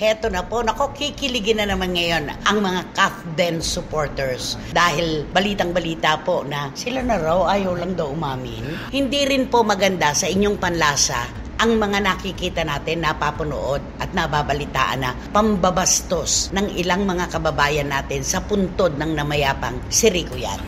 Heto na po, nako, kikiligin na naman ngayon ang mga Kafden supporters. Dahil balitang-balita po na sila na raw ayaw lang daw umamin. Hindi rin po maganda sa inyong panlasa ang mga nakikita natin, napapanood at nababalitaan na pambabastos ng ilang mga kababayan natin sa puntod ng namayapang si Rico yan.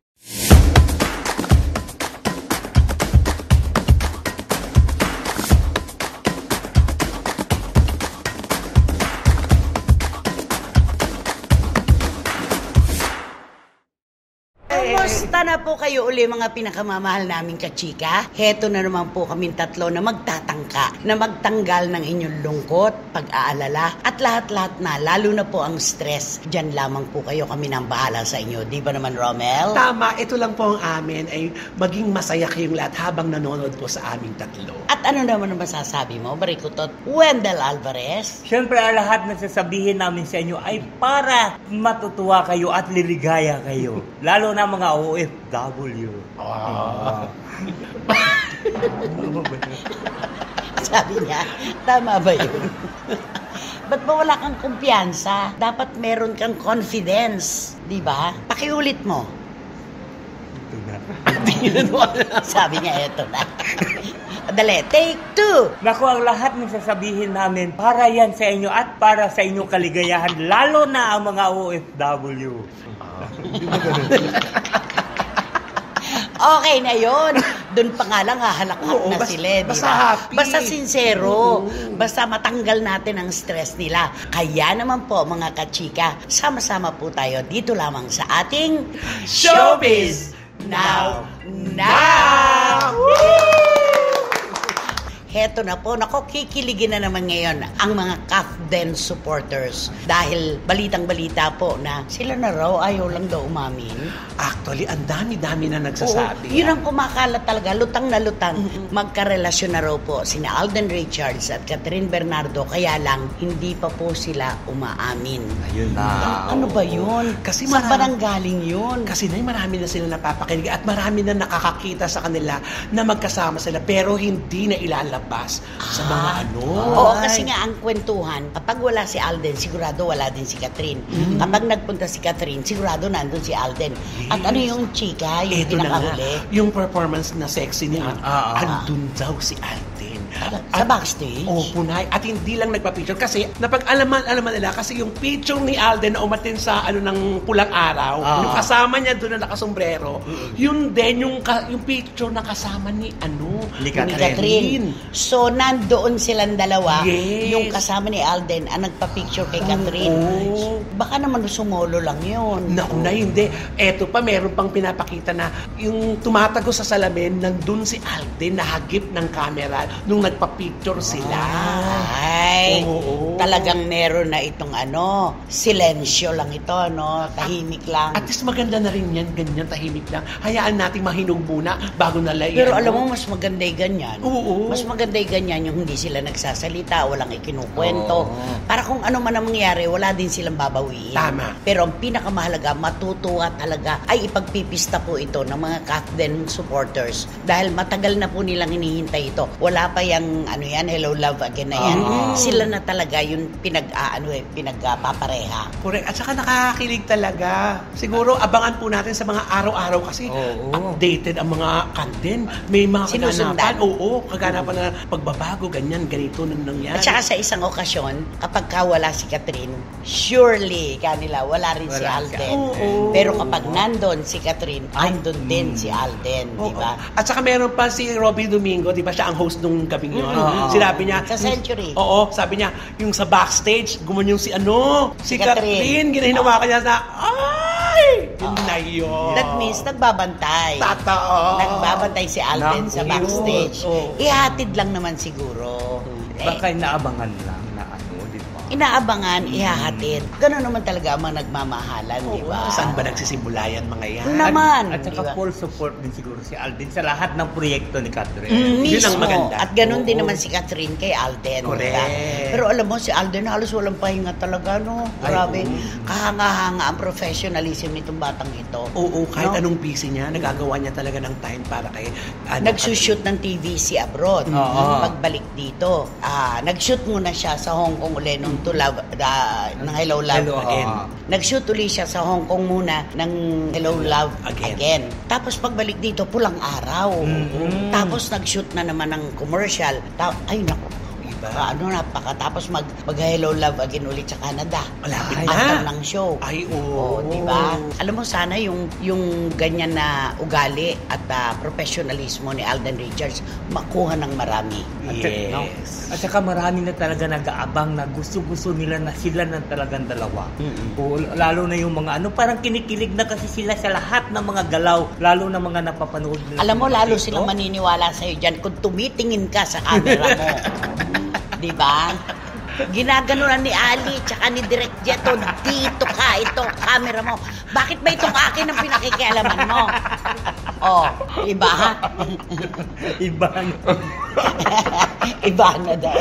Kumusta na po kayo uli mga pinakamamahal naming kachika? Heto na naman po kaming tatlo na magtatangka, na magtanggal ng inyong lungkot, pag-aalala, at lahat-lahat na, lalo na po ang stress. Diyan lamang po kayo, kami nang bahala sa inyo. Di ba naman, Romel? Tama, ito lang po ang amin ay maging masaya kayong lahat habang nanonood po sa aming tatlo. At ano naman ang masasabi mo, Barikutot Wendell Alvarez? Siyempre, ang lahat na sasabihin namin sa inyo ay para matutuwa kayo at liligaya kayo. Lalo na mga OFW. Sabi niya, tama ba yun? Ba't ba wala kang kumpiyansa? Dapat meron kang confidence. Di ba? Pakiulit mo. Sabi niya, eto na. Dali, take 2. Naku, ang lahat ng sasabihin namin para yan sa inyo at para sa inyong kaligayahan, lalo na ang mga OFW. Okay na yun. Doon pa nga lang hahalak-hak na sila. Basta happy. Basta sincero. Basta matanggal natin ang stress nila. Kaya naman po mga kachika, sama-sama po tayo dito lamang sa ating Showbiz Now! Heto na po, nako, kikiligin na naman ngayon ang mga Kafden supporters. Dahil balitang-balita po na sila na raw ayaw lang daw umamin. Actually, ang dami-dami na nagsasabi. Oo, yun ang kumakalat talaga, lutang na lutang. Magkarelasyon na raw po sina Alden Richards at Catherine Bernardo, kaya lang hindi pa po sila umaamin. Ayun na. Ano ba yun? Kasi saan ba nanggaling yun? Kasi marami na sila napapakinig at marami na nakakakita sa kanila na magkasama sila pero hindi na ilalabas sa mga ano. Oo, kasi nga ang kwentuhan, kapag wala si Alden, sigurado wala din si Catherine. Kapag nagpunta si Catherine, sigurado nandun si Alden. At ano yung chika, yung Ito na nga, pinakahuli? yung performance na sexy niya, andun daw si Alden. Sa backstage? Oo, punay. At hindi lang nagpa-picture kasi napag-alaman nila kasi yung picture ni Alden na umatin sa ng pulang araw, yung kasama niya doon na nakasombrero, yun din yung picture na kasama ni Catherine. So, nandoon silang dalawa, Yes. yung kasama ni Alden ang nagpa-picture kay Catherine. Baka naman sumolo lang yun. Nauna, hindi. Eto pa, meron pang pinapakita na yung tumatago sa salamin, nandun si Alden, nahagip ng camera nung nagpa-picture sila. Ay, Oo. talagang meron na itong silensyo lang ito, tahimik lang. At least maganda na rin yan, ganyan, tahimik lang. Hayaan nating mahinog muna bago nalay. Pero alam mo, mas maganda yung ganyan. Oo. Mas maganda yung ganyan, yung hindi sila nagsasalita, walang ikinukwento. Para kung ano man ang mangyari, wala din silang babawiin. Tama. Pero ang pinakamahalaga, matutuwa talaga, ay ipagpipista po ito ng mga Kafden supporters. Dahil matagal na po nilang hinihintay ito. Wala pa yung, Hello Love Again na yan. Sila na talaga yung pinagpapareha. Correct. At saka nakakakilig talaga. Siguro, abangan po natin sa mga araw-araw kasi updated ang mga content. May mga Sinusundan. kaganapan na pagbabago, ganyan, ganito nang nangyari. At saka sa isang okasyon, kapag wala si Catherine, surely kanila wala rin si Alden. Pero kapag nandun si Catherine, andun din si Alden, di ba? At saka meron pa si Robby Domingo, di ba siya ang host nung gabing yun? Sinabi niya, Sa Century. Oo, sabi niya, yung sa backstage, gumanyan si Catherine, ginahinawakan niya na, yun na yun. That means nagbabantay. Totoo. Nagbabantay si Alden sa backstage. Oo. Ihatid lang naman siguro. Baka inaabangan lang na di ba? Inaabangan, ihahatid. Gano'n naman talaga ang mga nagmamahalan, di ba? Saan ba nagsisimula yan mga yan? Naman. At di saka ba? full support din siguro si Alden sa lahat ng proyekto ni Catherine. Yun ang Mismo. maganda. At ganun din naman si Catherine kay Alden. Correct. Diba? Pero alam mo, si Alden halos walang pahinga talaga, no? Grabe. Kahanga-hanga ang professionalism nitong batang ito. Oo, kahit anong busy niya, nagagawa niya talaga ng time para kay Nagsushoot ng TVC abroad. Pagbalik dito, nag-shoot muna siya sa Hong Kong uli nung to Love, ng Hello Love Hello, Again. ah. Nag-shoot ulit siya sa Hong Kong muna ng Hello Love Again. Tapos pagbalik dito, Pulang Araw. Tapos nag-shoot na naman ng commercial. Ay, naku. Tapos mag-Hello Love Again ulit sa Canada. Malapit After na. ng show. Ay, oo. Di ba? Alam mo, sana yung ganyan na ugali at professionalismo ni Alden Richards makuha ng marami. Yes. At saka marami na talaga nag-aabang na gusto-gusto nila na sila na talagang dalawa. O, lalo na yung mga parang kinikilig na kasi sila sa lahat ng mga galaw, lalo na mga napapanood nila. Alam mo, lalo silang maniniwala sa'yo dyan kung tumitingin ka sa camera mo. Di ba? Ginaganunan ni Ali tsaka ni Direk Jeto, dito ka, ito, camera mo. Bakit ba itong akin ang pinakikialaman mo? Oh, iba ha? Iba na. Iba na daw.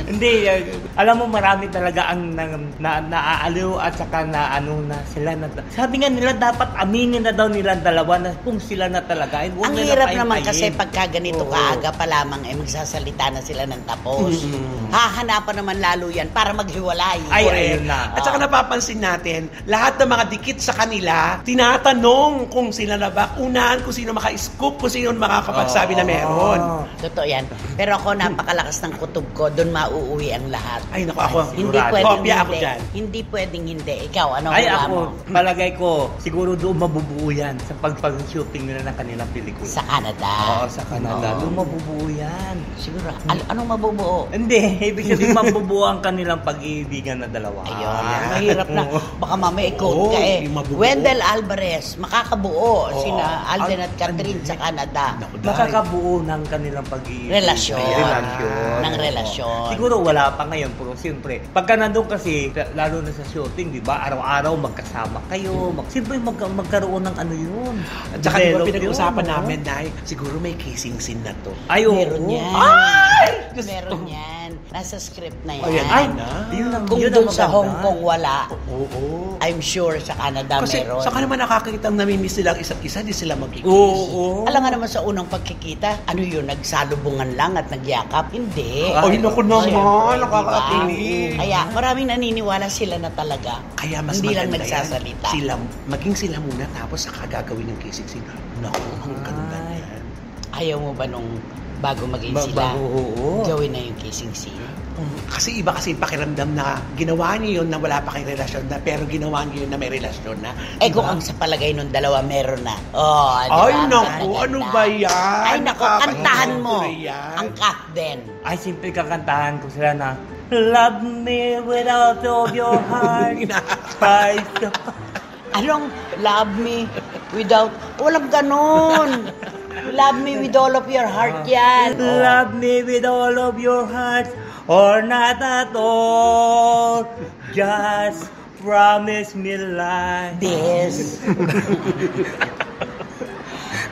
Hindi, alam mo marami talaga ang naaaliw at saka na sila na. Sabi nga nila dapat aminin na daw nila dalawa na kung sila na talaga. Ang hirap naman kasi pagka ganito kaaga pa lamang magsasalita na sila ng tapos. Hahanapan naman lalo yan para maghiwalay. Ay, ayun na. At saka napapansin natin, lahat ng mga dikit sa kanila, tinatanong kung sila na ba, unahan kung sino maka-scoop, kung sino makakapagsabi na meron. Totoo yan. Pero ako napakalakas ng kutob ko, doon mauuwi ang lahat. Ay, naku, ako. Hindi pwedeng Kopya ako hindi. dyan. Hindi pwedeng hindi. Ikaw, ano Ay, hula ako, mo? palagay ko, siguro doon mabubuo yan sa pag-shooting nila ng kanilang pelikula. Sa Canada. Oo, sa Canada. Oo. Doon mabubuo yan. Siguro. Anong mabubuo? Hindi, ibig sabihin mabubuo ang kanilang pag-iibigan na dalawa. Ayun. Mahirap na. Baka mamaya i-quote ka eh. yung mabubuo. Wendell Alvarez, makakabuo. Sina Alden at Al- Catherine sa Canada. Naku, dahil. Makakabuo ng kanilang pag-iibigan. Relasyon. Ng relasyon. Siguro wala pa ngayon, pero siyempre, pagka nandun kasi, lalo na sa shooting, di ba, araw-araw magkasama kayo, siyempre magkaroon ng yun. At saka di ba Develop pinag-usapan yun, namin na siguro may kissing scene na to. Ay, oo. Meron yan. Ay! Meron yan. Nasa script na yan. Ayan. Ay, Na. yun ang Kung yun doon ang sa maganda. Hong Kong wala, Oo. I'm sure sa Canada Kasi meron. saka naman nakakita namimiss nila ang isa't isa, di sila magkikiss. Oo. Alam nga naman sa unang pagkikita, ano yun, nagsalubungan lang at nagyakap? Hindi. Ay, naku naman, Siyempre, nakakakilig. diba? Kaya maraming naniniwala sila na talaga. Kaya mas hindi lang maganda nagsasalita. yan. Maging sila muna tapos saka gagawin ng kissing scene. Naku, ang ganda Ay. yan. Ayaw mo ba nung bago maging sila, Oo. gawin na yung kissing scene? Kasi iba kasi pakiramdam na ginawa niyo yun na wala pa kayong relasyon na pero ginawa niyo yun na may relasyon na. Eh kung ang sa palagay nung dalawa meron na. Oh, di ba? Ay, naku, Maganda. ano ba yan? Ay, naku, kantahan mo. Tuloy yan. Ang Captain. Ay, simple kakantahan ko sila na love me without all your heart. Ay, Anong love me without... Walang ganon. Love me with all of your heart yan. love me with all of your heart or not at all. Just promise me like This.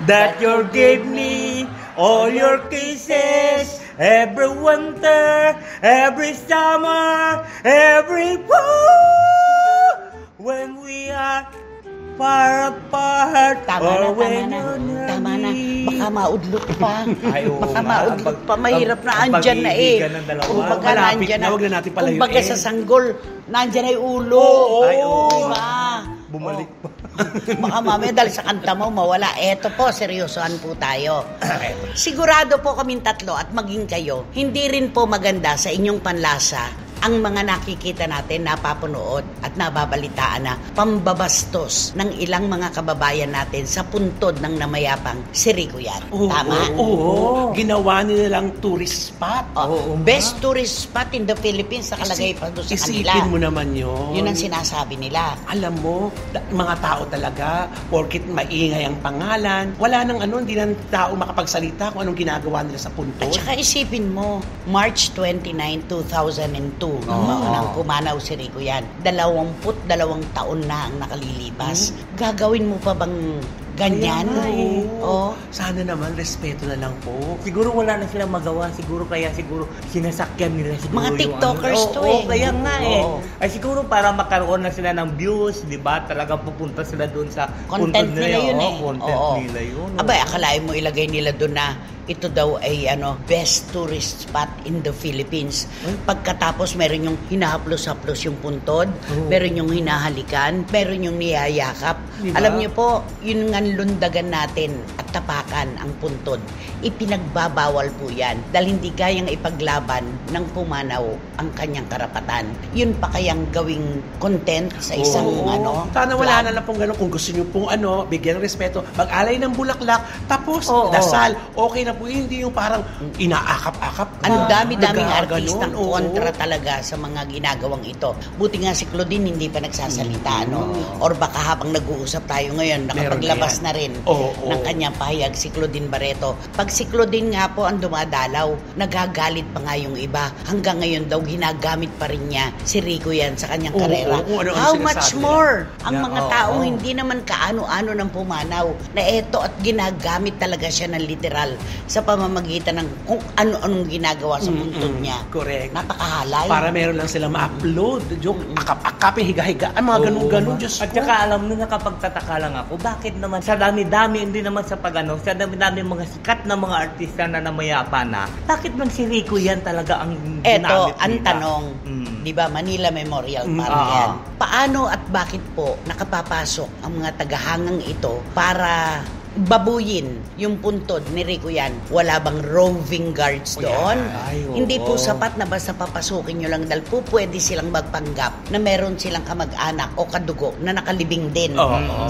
that you give me all your kisses every winter, every summer, every fall when we are far apart. Tama na, or when tama na. you're near Tama na. me. Baka maudlot pa. Ay, oo Baka nga. maudlot pa. Mahirap na Ang andyan na eh. pag-iibigan ng dalawa. Kung baga Malapit nandyan na, wag na natin palayuin. Kung baga sa sanggol, nandyan ay ulo. Oo. Ay, oo. Diba? Bumalik pa. Baka mamaya dahil sa kanta mo mawala. Eto po, seryosohan po tayo. Sigurado po kaming tatlo at maging kayo, hindi rin po maganda sa inyong panlasa ang mga nakikita natin, napapanood at nababalitaan na pambabastos ng ilang mga kababayan natin sa puntod ng namayapang si Rico yan. Tama? Oo. Ginawa nila lang tourist spot. Oh, best tourist spot in the Philippines nakalagay pa doon sa kanila. Isipin mo naman yun. Yun ang sinasabi nila. Alam mo, mga tao talaga, porkit maingay ang pangalan, wala nang hindi nang tao makapagsalita kung anong ginagawa nila sa puntod. At saka isipin mo, March 29, 2002, nang pumanaw si Rico yan. 22 taon na ang nakalilipas. Gagawin mo pa bang ganyan? Oo. Sana naman, respeto na lang po. Siguro wala na silang magawa. Siguro sinasakyan nila siguro Mga yung TikTokers to Oo, eh. kaya nga eh. Oo. Ay siguro para makaroon na sila ng views, di ba? Talagang pupunta sila doon sa Content puntod nila yun eh. Content Oo. nila yun. Abay, akalain mo ilagay nila doon na ito daw ay best tourist spot in the Philippines. Pagkatapos meron yung hinahaplos-haplos yung puntod, meron yung hinahalikan, meron yung niyayakap. Diba? Alam niyo po, yun nga lundagan natin at tapakan ang puntod. Ipinagbabawal po yan dahil hindi kayang ipaglaban ng pumanaw ang kanyang karapatan. Yun pa kayang gawing content sa isang Sana wala vlog? na lang pong gano'n. Kung gusto nyo pong bigyan ng respeto, mag-alay ng bulaklak, tapos dasal, okay na po. Hindi yung parang inaakap-akap. Ang dami-daming Nagaganon. artistang kontra talaga sa mga ginagawang ito. Buti nga si Claudine hindi pa nagsasalita, Or baka habang nag-uusap tayo ngayon, nakapaglabas na rin ng kanyang pahayag si Claudine Barreto. Pag si Claudine nga po ang dumadalaw, nagagalit pa nga yung iba. Hanggang ngayon daw, ginagamit pa rin niya si Rico yan sa kanyang karera. How much more? Ang mga taong hindi naman kaano-ano ng pumanaw na eto at ginagamit talaga siya ng literal sa pamamagitan ng kung ano-anong ginagawa sa puntod niya. Correct. Napakahalay. Para meron lang sila ma-upload. Yung akap-akapin, higa-higaan, mga ganun-ganun. At saka alam mo, nakapagtataka lang ako, bakit naman sa dami-dami, hindi naman sa sa dami-dami mga sikat na mga artista na namayapa na, bakit man si Rico yan talaga ang ginamit Eto, ang nila? tanong, di ba, Manila Memorial Park yan. Paano at bakit po nakapapasok ang mga tagahangang ito para babuyin yung puntod ni Rico yan? Wala bang roving guards doon? Hindi po sapat na basta papasukin nyo lang dahil po pwede silang magpanggap na meron silang kamag-anak o kadugo na nakalibing din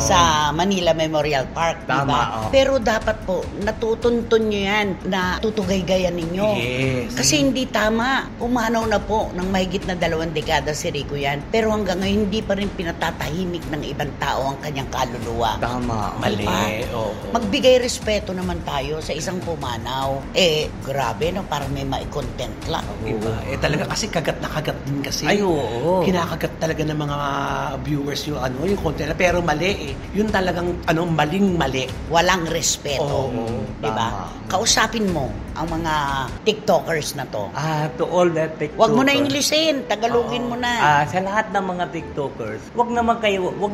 sa Manila Memorial Park, diba? Pero dapat po natutuntun nyo yan, na tutugay-gayan ninyo. Kasi hindi tama. Umanaw na po ng mahigit na 2 dekada si Rico yan. Pero hanggang ngayon hindi pa rin pinatatahimik ng ibang tao ang kanyang kaluluwa. Mali. Magbigay respeto naman tayo sa isang pumanaw. Grabe, para may content lang. Diba? Talaga kasi kagat na kagat din kasi. Kinakagat talaga ng mga viewers yung content. Pero mali Yun talagang maling-mali. Walang respeto. Diba? Kausapin mo ang mga TikTokers na to. To all the TikTokers. Wag mo na Englishin, Tagalogin mo na. Sa lahat ng mga TikTokers, wag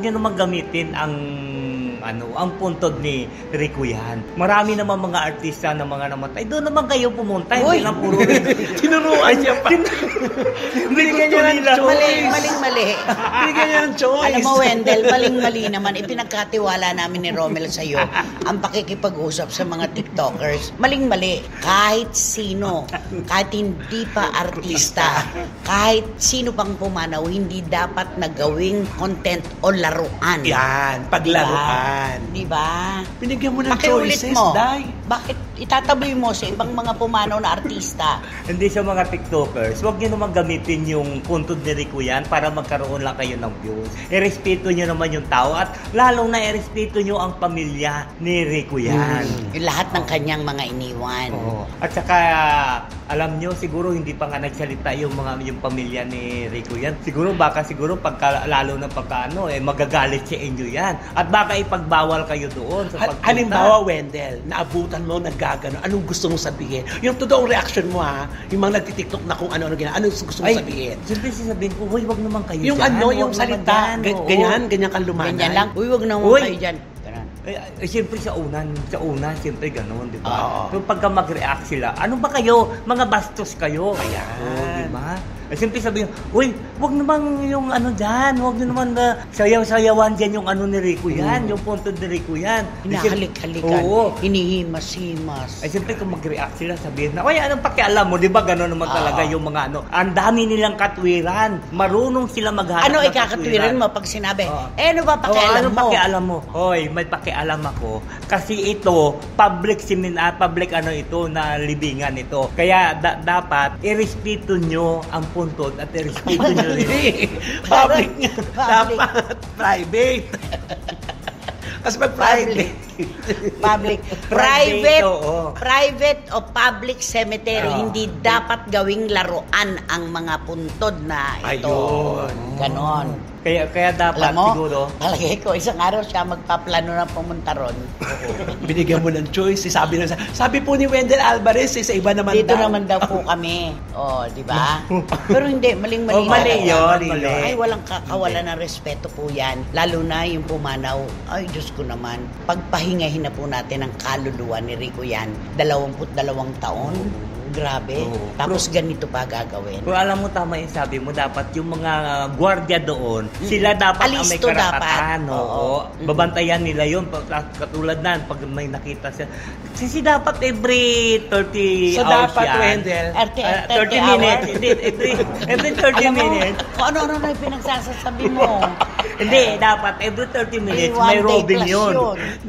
niyo naman gamitin ang puntod ni Rico yan. Marami naman mga artista na mga namatay. Doon naman kayo pumunta. Hindi lang puro tinuruan niya pa. Binigyan niya ng choice. Maling-mali. Binigyan niya ng choice. Alam mo, Wendell, maling-mali naman. Ipinagkatiwala namin ni Romel sa'yo ang pakikipag-usap sa mga TikTokers. Maling-mali. Kahit sino, kahit hindi pa artista, kahit sino pang pumanaw, hindi dapat na gawing content o laruan. Yan, paglaruan. Diba? Binigyan mo ng Pakiulit choices, mo. Day. Bakit itataboy mo sa ibang mga pumanaw na artista? Hindi sa mga TikTokers, huwag niyo naman gamitin yung puntod ni Rico yan para magkaroon lang kayo ng views. Irespeto niyo naman yung tao at lalong na irespeto niyo ang pamilya ni Rico yan. Yung lahat ng kanyang mga iniwan. At saka, alam niyo, siguro hindi pa nga nagsalita yung pamilya ni Rico yan. Siguro lalo na magagalit si Enjo yan. At baka ipagbawal kayo doon sa pagpunta. Halimbawa, Wendell, naabutan mo, naggagano, anong gusto mong sabihin? Yung totoong reaction mo, yung mga nagtitiktok na kung ano-ano gina, anong gusto mong sabihin? Siyempre sasabihin ko, huwag naman kayo yung dyan. yung salita, ganyan kang lumanay. Ganyan lang. Huwag naman kayo dyan. Siyempre sa una, siyempre gano'n, di ba? So pagka mag-react sila, ano ba kayo? Mga bastos kayo. Ayan. Di ba? Siyempre sabihin, uy, wag naman yung dyan, wag nyo naman sayaw-sayawan dyan yung ni Rico yan, yung puntod ni Rico yan. Hinahalik-halikan, hinihimas-himas. Siyempre kung mag-react sila, sabihin na, uy, anong pakialam mo? Di ba gano'n naman talaga yung mga ang dami nilang katwiran. Marunong sila maghanap ng ikakatwiran mo pag sinabi, ano ba pakialam mo? Ano pakialam mo? Hoy, may pakialam ako. Kasi ito, public ito na libingan ito. Kaya dapat, irespeto nyo ang puntod at irespeto nyo rin. Public nga. Dapat private. Kasi pag private o public cemetery, hindi dapat gawing laruan ang mga puntod na ito. Ayun. Ganon. Kaya dapat Alam mo, siguro. palagay ko, isang araw siya magpaplano na pumunta ron. Binigyan mo ng choice. Sabi po ni Wendell Alvarez, sa iba naman Dito daw. naman daw po kami. Oh, di ba? Pero hindi, maling-mali. Oh, mali talaga. yun, mali. Ay, walang kakawalan ng respeto po yan. Lalo na yung pumanaw. Ay, Diyos ko naman. Pagpahingahin na po natin ang kaluluwa ni Rico yan. 22 taon. Grabe. Oo. Tapos ganito pa gagawin. Kung alam mo tama yung sabi mo, dapat yung mga gwardiya doon, sila dapat ang may Alisto karapatan. dapat. Oo. Oo. Babantayan nila yun. Katulad na, pag may nakita siya. Kasi dapat every 30 So, hours dapat, yan. Wendell, 30 minutes. Hindi, every 30 Alam mo, minutes. kung ano-ano na yung pinagsasasabi mo. Hindi, dapat every 30 minutes Ay, may one day robing class yun.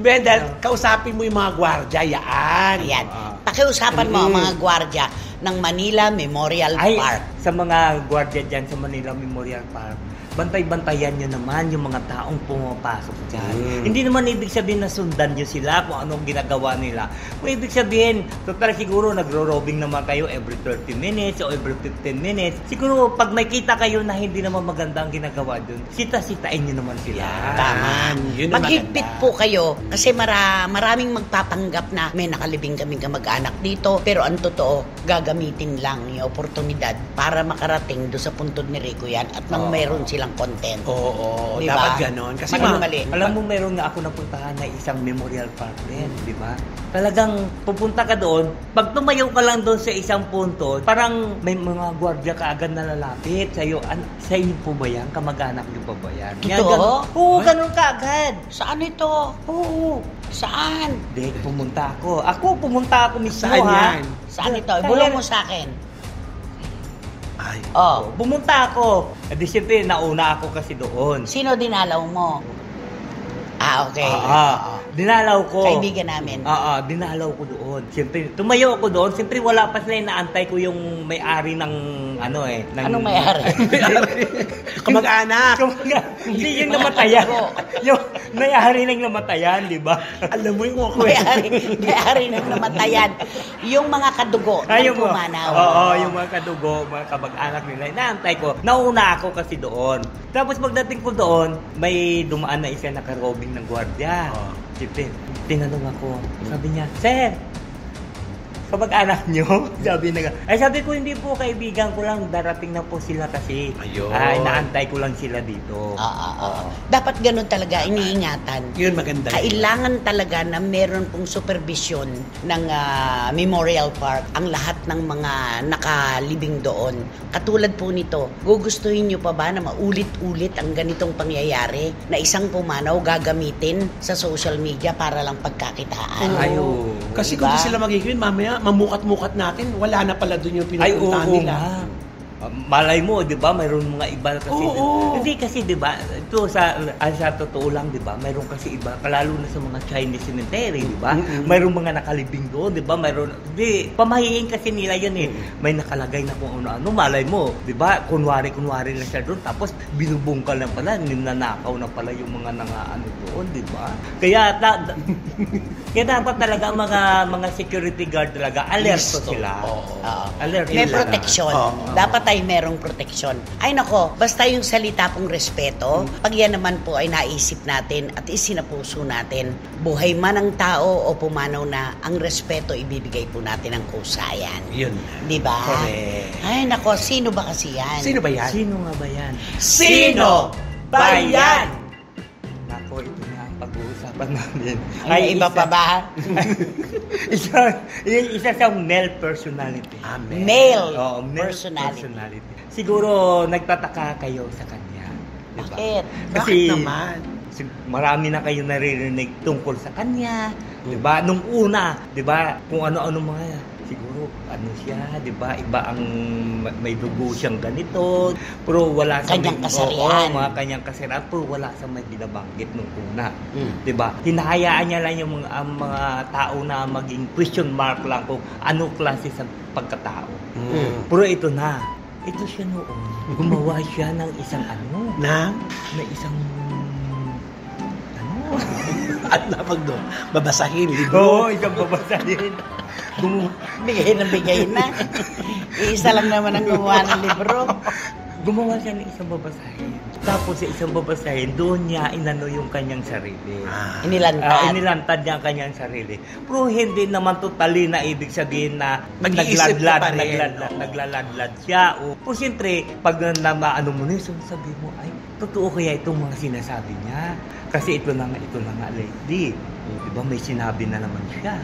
Wendell, kausapin mo yung mga gwardya. Yan. Ayan. Pakiusapan mo ang mga gwardya ng Manila Memorial Ay, Park. sa mga gwardiya dyan sa Manila Memorial Park, bantay-bantayan nyo naman yung mga taong pumapasok dyan. Hindi naman ibig sabihin na sundan nyo sila kung anong ginagawa nila. Kung ibig sabihin, total siguro nagro-robbing naman kayo every 30 minutes o every 15 minutes. Siguro pag may kita kayo na hindi naman maganda ang ginagawa dun, sita-sitain nyo naman sila. Tama. Yun ang Maghigpit maganda. po kayo kasi maraming magpapanggap na may nakalibing kaming kamag-anak dito pero ang totoo, gagamitin lang yung oportunidad para makarating do sa puntod ni Rico yan at nang mayroon silang content. Oo, Diba? dapat ganon. Kasi Mali. Alam mo, meron nga ako napuntahan na isang memorial park din, di ba? Talagang pupunta ka doon, pag tumayo ka lang doon sa isang punto, parang may mga gwardiya ka agad na lalapit sa'yo. Sa inyo po ba yan? Kamag-anak niyo pa ba yan? Yan, Totoo? ganun. Oo, ganun ka agad. Saan ito? Oo. Saan? Hindi, pumunta ako. Pumunta ako mismo, Saan ha? yan? Saan ito? Ibulong mo sa akin. Ay. Oh. Pumunta ako. Di siyempre, nauna ako kasi doon. Sino dinalaw mo? Ah, okay. Dinalaw ko. Kaibigan namin. Dinalaw ko doon. Siyempre, tumayo ako doon. Siyempre, wala pa sila inaantay ko yung may-ari ng Anong may-ari? Kamag-anak. Hindi yung namatayan. Yung may-ari ng namatayan, di ba? Alam mo yung ako. May-ari ng namatayan. Yung mga kadugo ng pumanaw. Oo, yung mga kadugo, mga kabag-anak nila. Inaantay ko. Nauna ako kasi doon. Tapos pagdating ko doon, may dumaan na isa nakarobing ng gwardiya. Siyempre, tinanong ako. Sabi niya, Sir, kabag-anak nyo? Sabi ko, hindi po, kaibigan ko lang, darating na po sila kasi. Ayun. Inaantay ko lang sila dito. Dapat ganun talaga, iniingatan. Yun, maganda. Kailangan talaga na meron pong supervision ng Memorial Park ang lahat ng mga nakalibing doon. Katulad po nito, gugustuhin nyo pa ba na maulit-ulit ang ganitong pangyayari na isang pumanaw gagamitin sa social media para lang pagkakitaan? Ayo. Kasi Diba? kung di sila magiging, mamaya, mamukat-mukat natin, wala na pala dun yung pinupuntahan nila. Malay mo, 'di ba? Mayroon mga iba kasi. Oo. Hindi kasi 'di ba? Ito sa totoo lang, 'di ba? Mayroon kasi iba, lalo na sa mga Chinese cemetery, 'di ba? Mayroong mga nakalibing doon, 'di ba? Mayroon pamahiin kasi nila 'yan eh. May nakalagay na kung ano-ano, malay mo, 'di ba? Kunwari lang siya doon, tapos binubungkal na pala, ninanakaw na pala yung mga nangaano doon, 'di ba? Kaya kaya dapat talaga mga security guard talaga alerto sila. Alert May sila. proteksyon. Dapat ay merong proteksyon. Ay nako, basta yung salita pong respeto, pag yan naman po ay naisip natin at isinapuso natin, buhay man ang tao o pumanaw na, ang respeto ibibigay po natin ng kusayan. Yun. Di ba? Correct. Ay nako, sino ba kasi yan? Sino ba yan? Sino nga ba yan? Sino ba yan? Nako, ito na ang pag-uusapan namin. Ay, iba pa ba? isa siyang male personality. Male Oo, male personality. Siguro nagtataka kayo sa kanya. Diba? Bakit? Bakit naman? Marami na kayo naririnig tungkol sa kanya. Diba? Nung una, diba? Kung ano-ano mga, siguro, ano siya, diba? Iba ang may dugo siyang ganito. Pero wala sa Kanyang kasarian. Oo, mga kanyang kasarian. Pero wala sa may binabanggit nung una. Diba? Hinahayaan niya lang yung mga tao na maging question mark lang kung ano klase sa pagkatao. Pero ito na. Ito siya noon. Gumawa siya ng isang Na? na isang At napag doon, babasahin, Oo, isang babasahin. Bigay na. Iisa lang naman ang gumawa ng libro. gumawa siya ng isang babasahin. Tapos sa isang babasahin, doon niya inano yung kanyang sarili. Inilantad. Inilantad niya ang kanyang sarili. Pero hindi naman totally na ibig sabihin na Nag-iisip ka pa rin. naglaladlad siya. Pero siyempre, pag ano mo na yun, sabi mo, ay, totoo kaya itong mga sinasabi niya? Kasi ito na nga lately. Diba, may sinabi na naman siya.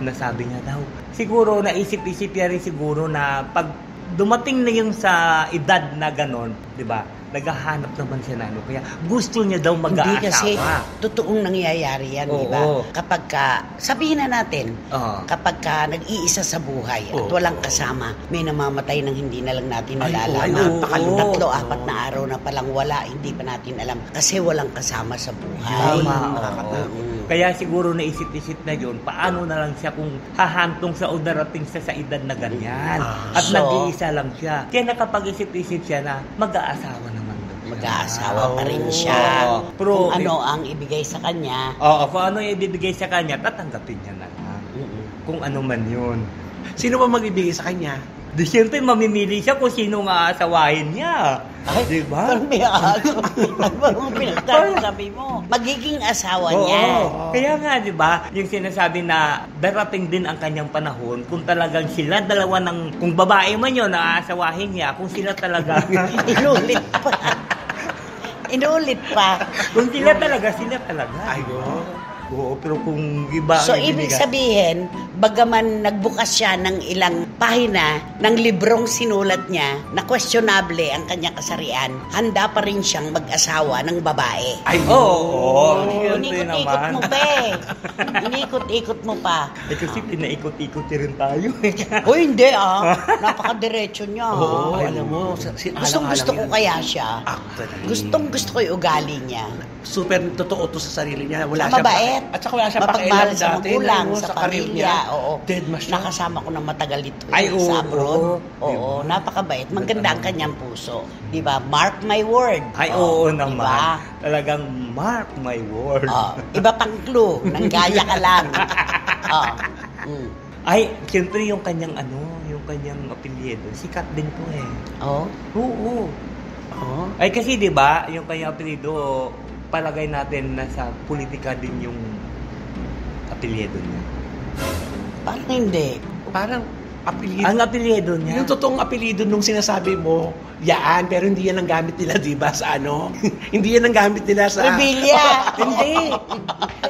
Nasabi niya daw. Siguro, naisip-isip niya rin siguro na pag dumating na yung sa edad na ganon, di ba? Naghahanap naman siya na ano. Kaya gusto niya daw mag-aasawa. Hindi kasi totoong nangyayari yan, di ba? Kapag sabihin na natin, kapag nag-iisa sa buhay at walang kasama, may namamatay ng hindi na lang natin nalalaman. 3, 4 na araw na palang wala, hindi pa natin alam. Kasi walang kasama sa buhay. Kaya siguro naisip-isip na yun, paano na lang siya kung hahantong sa o darating sa edad na ganyan. At nag-iisa lang siya. Kaya nakapag-isip-isip siya na mag-aasawa naman. Mag-aasawa pa rin siya. Pero, kung ano ang ibigay sa kanya. Kung ano yung ibibigay sa kanya, tatanggapin niya na lang. Kung ano man yun. Sino ba magbibigay sa kanya? Di siyempre mamimili siya kung sino nga aasawahin niya. Ay, diba? Parang may parang pinagsasabi mo. Magiging asawa niya. Kaya nga, di ba, yung sinasabi na darating din ang kanyang panahon kung talagang sila dalawa ng, kung babae man yun na aasawahin niya, kung sila talaga. Inulit pa. Inulit pa. Kung sila talaga. Ayun. Oo, pero kung iba So, ibig sabihin, bagaman nagbukas siya ng ilang pahina ng librong sinulat niya na questionable ang kanyang kasarian, handa pa rin siyang mag-asawa ng babae. Ay, Inikot-ikot mo pa eh. Inikot-ikot mo pa. Kasi pinaikot-ikot rin tayo. Hindi napakadiretso niya. Alam mo. Gustong-gusto ko kaya siya. Gustong-gusto ko yung ugali niya. Super totoo to sa sarili niya. Wala mabait. At saka wala siya mapagmahal sa dati, magulang, sa sa career pamilya. Oo. Dead ma siya. Nakasama ko na matagal dito oo. sa abroad. Oo, napakabait. Maganda ang kanyang puso. Di ba? Mark my word. Ay, oo naman. Diba? Talagang mark my word. Iba pang clue. Nanggaya ka lang. Ay, siyempre yung kanyang yung kanyang apelyido, sikat din po eh. Oo. Ay kasi 'di ba, yung kanyang apelyido, palagay natin na sa politika din yung apelyido niya. Parang hindi. Parang apelyido. Ang apelyido niya. Yung totoong apelyido nung sinasabi mo, yaan, pero hindi yan ang gamit nila, di ba, sa ano? Hindi yan ang gamit nila sa... Rebilla. Hindi.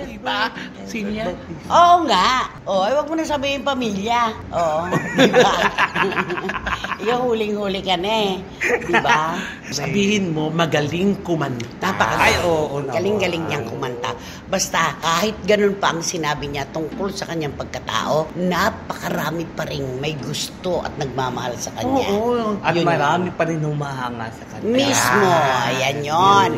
Di ba? Sino yan? Oo nga. Wag mo na sabihin pamilya. Di ba? Ikaw huling-huli ka na eh. Di ba? Sabihin mo, magaling kumanta. Ay, oo. Galing-galing niyang kumanta. Basta, kahit ganun pa ang sinabi niya tungkol sa kanyang pagkatao, napakarami pa rin may gusto at nagmamahal sa kanya. At marami pa rin humahanga sa kanya. Mismo. Ayan yun.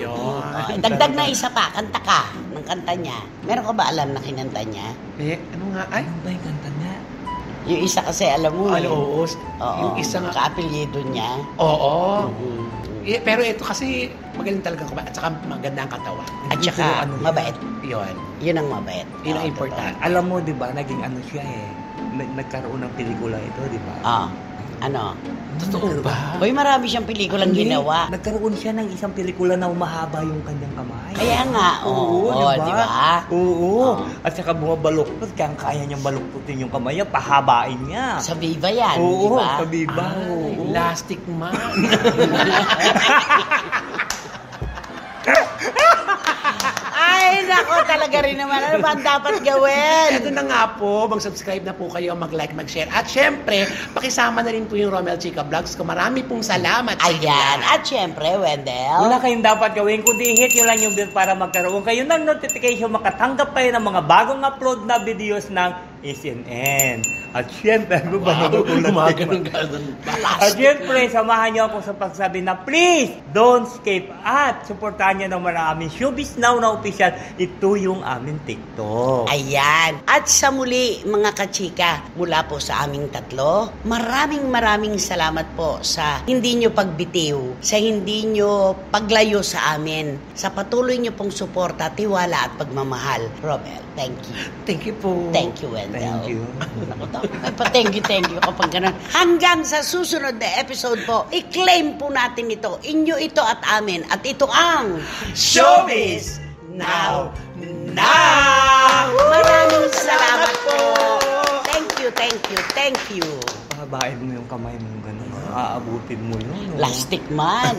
Dagdag na isa pa. Kanta ka ng kanta niya. Meron ka ba alam na kinanta niya? Ano nga? Ay, Ano ba yung kanta niya? Yung isa kasi alam mo oo. Yung isa nga. Kaapelyido niya. Oo. Pero ito kasi magaling talaga kumanta at saka maganda ang katawan. At saka mabait. Yun. Yun ang mabait. Yun ang important. Alam mo, di ba, naging siya eh. Nagkaroon ng pelikula ito, di ba? Ano? Totoo ba? Uy, marami siyang pelikulang ginawa. Nagkaroon siya ng isang pelikula na umahaba yung kanyang kamay. Kaya nga, di ba? Oo. At saka bumabaluktot, kaya niyang baluktutin yung kamay niya, pahabain niya. Sa Viva yan, di Oo, ba? sa Viva. Elastic man. Ay, nako, talaga rin naman. Ano ba ang dapat gawin? Ito na nga po, mag-subscribe na po kayo, mag-like, mag-share. At syempre, pakisama na rin po yung Romel Chica Vlogs ko. Marami pong salamat sa inyo. Ayan. At syempre, Wendell. Wala kayong dapat gawin, kundi hit nyo lang yung bell para magkaroon kayo ng notification, makatanggap kayo ng mga bagong upload na videos ng SNN. At syempre, ano ba At syempre, samahan niyo ako sa pagsabi na please, don't skip at supportahan niyo naman ang aming Showbiz Now na official. Ito yung aming TikTok. Ayan. At sa muli, mga kachika, mula po sa aming tatlo, maraming salamat po sa hindi nyo pagbitiw, sa hindi nyo paglayo sa amin, sa patuloy nyo pong suporta, tiwala at pagmamahal. Romel, thank you. Thank you po. Thank you, Wendell. Thank you. Naku, may pa-thank you kapag ganun. Hanggang sa susunod na episode po, i-claim po natin ito. Inyo ito at amin. At ito ang Showbiz Now! Maraming salamat po. Thank you. Pahabain mo yung kamay mo gano'n. Aabutin mo yun. Plastic man.